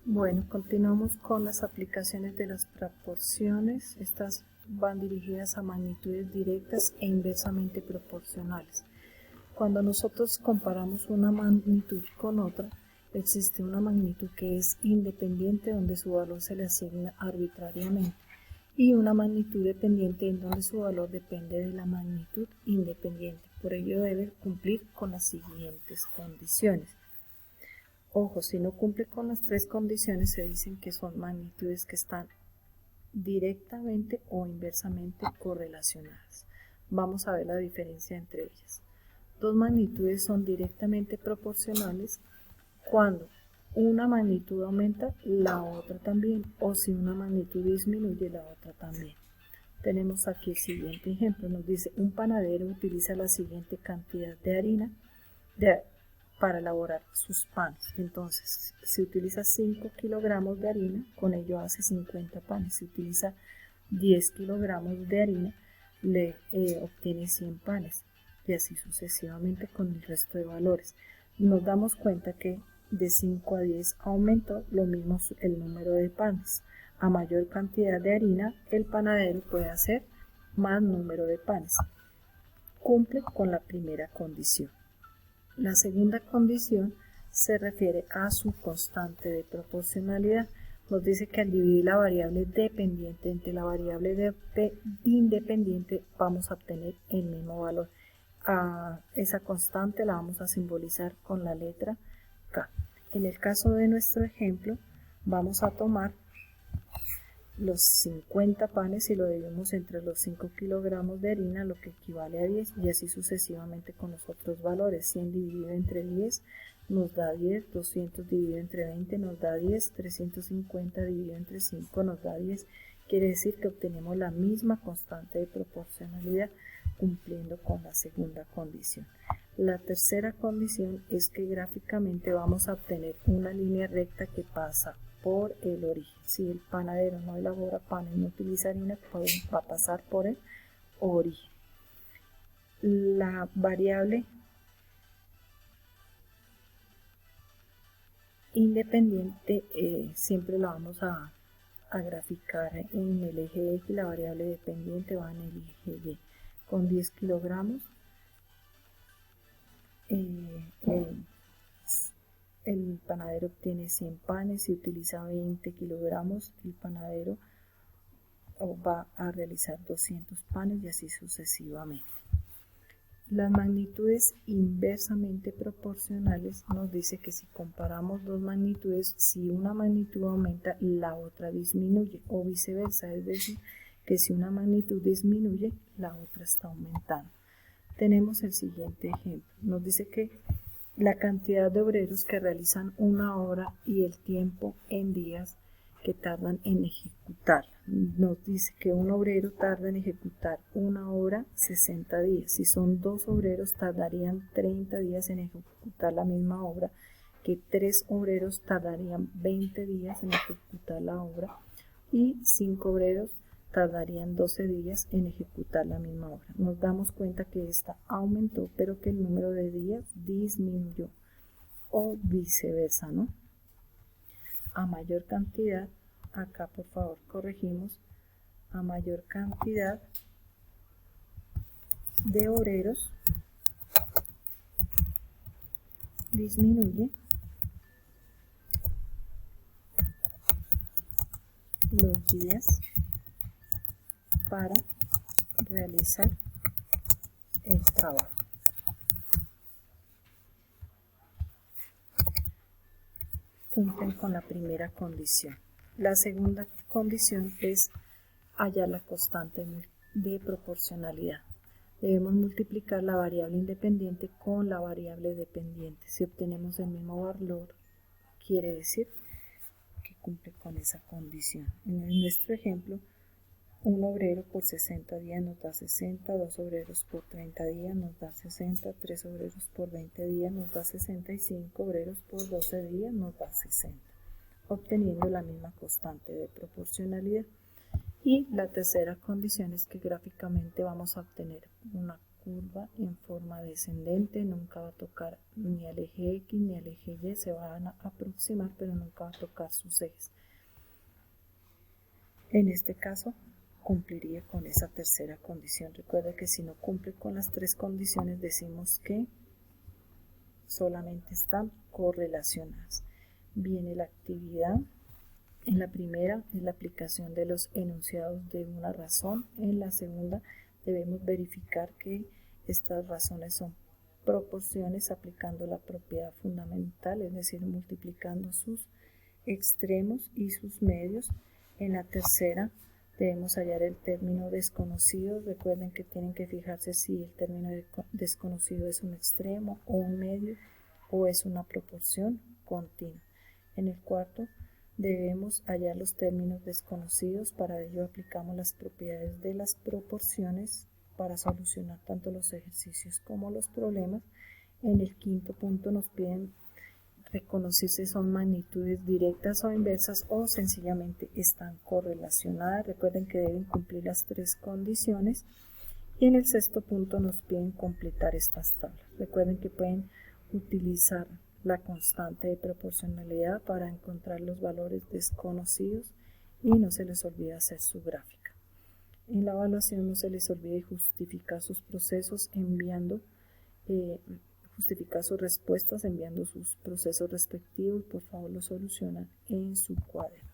Bueno, continuamos con las aplicaciones de las proporciones. Estas van dirigidas a magnitudes directas e inversamente proporcionales. Cuando nosotros comparamos una magnitud con otra, existe una magnitud que es independiente donde su valor se le asigna arbitrariamente y una magnitud dependiente en donde su valor depende de la magnitud independiente. Por ello debe cumplir con las siguientes condiciones. Ojo, si no cumple con las tres condiciones, se dicen que son magnitudes que están directamente o inversamente correlacionadas. Vamos a ver la diferencia entre ellas. Dos magnitudes son directamente proporcionales cuando una magnitud aumenta, la otra también, o si una magnitud disminuye, la otra también. Tenemos aquí el siguiente ejemplo, nos dice: un panadero utiliza la siguiente cantidad de harina para elaborar sus panes. Entonces, si utiliza 5 kilogramos de harina, con ello hace 50 panes. Si utiliza 10 kilogramos de harina, le obtiene 100 panes, y así sucesivamente con el resto de valores. Nos damos cuenta que de 5 a 10 aumentó, lo mismo el número de panes. A mayor cantidad de harina, el panadero puede hacer más número de panes. Cumple con la primera condición. La segunda condición se refiere a su constante de proporcionalidad. Nos dice que al dividir la variable dependiente entre la variable independiente vamos a obtener el mismo valor. Esa constante la vamos a simbolizar con la letra K. En el caso de nuestro ejemplo, vamos a tomar los 50 panes y lo dividimos entre los 5 kilogramos de harina, lo que equivale a 10, y así sucesivamente con los otros valores. 100 dividido entre 10 nos da 10, 200 dividido entre 20 nos da 10, 350 dividido entre 5 nos da 10. Quiere decir que obtenemos la misma constante de proporcionalidad cumpliendo con la segunda condición. La tercera condición es que gráficamente vamos a obtener una línea recta que pasa por el origen. Si el panadero no elabora pan y no utiliza harina, pues va a pasar por el origen. La variable independiente siempre la vamos a graficar en el eje X, la variable dependiente va en el eje Y. Con 10 kilogramos el panadero obtiene 100 panes. Si utiliza 20 kilogramos, el panadero va a realizar 200 panes y así sucesivamente. Las magnitudes inversamente proporcionales nos dice que si comparamos dos magnitudes, si una magnitud aumenta, la otra disminuye, o viceversa, es decir, que si una magnitud disminuye, la otra está aumentando. Tenemos el siguiente ejemplo. Nos dice que la cantidad de obreros que realizan una obra y el tiempo en días que tardan en ejecutarla. Nos dice que un obrero tarda en ejecutar una obra 60 días. Si son dos obreros, tardarían 30 días en ejecutar la misma obra, que 3 obreros tardarían 20 días en ejecutar la obra y 5 obreros tardarían 12 días en ejecutar la misma obra. Nos damos cuenta que esta aumentó, pero que el número de días disminuyó, o viceversa, ¿no? A mayor cantidad, acá por favor corregimos, a mayor cantidad de obreros disminuye los días para realizar el trabajo. Cumplen con la primera condición. La segunda condición es hallar la constante de proporcionalidad. Debemos multiplicar la variable independiente con la variable dependiente. Si obtenemos el mismo valor, quiere decir que cumple con esa condición. En nuestro ejemplo, un obrero por 60 días nos da 60, 2 obreros por 30 días nos da 60, 3 obreros por 20 días nos da 60 y 5 obreros por 12 días nos da 60, obteniendo la misma constante de proporcionalidad. Y la tercera condición es que gráficamente vamos a obtener una curva en forma descendente, nunca va a tocar ni al eje X ni al eje Y, se van a aproximar pero nunca va a tocar sus ejes. En este caso cumpliría con esa tercera condición. Recuerda que si no cumple con las tres condiciones decimos que solamente están correlacionadas. Viene la actividad. En la primera es la aplicación de los enunciados de una razón. En la segunda debemos verificar que estas razones son proporciones aplicando la propiedad fundamental, es decir, multiplicando sus extremos y sus medios. En la tercera debemos hallar el término desconocido. Recuerden que tienen que fijarse si el término desconocido es un extremo o un medio o es una proporción continua. En el cuarto debemos hallar los términos desconocidos. Para ello aplicamos las propiedades de las proporciones para solucionar tanto los ejercicios como los problemas. En el quinto punto nos piden reconocer si son magnitudes directas o inversas o sencillamente están correlacionadas. Recuerden que deben cumplir las tres condiciones. Y en el sexto punto nos piden completar estas tablas. Recuerden que pueden utilizar la constante de proporcionalidad para encontrar los valores desconocidos y no se les olvide hacer su gráfica. En la evaluación no se les olvide justificar sus procesos justificar sus respuestas enviando sus procesos respectivos y por favor lo solucionan en su cuaderno.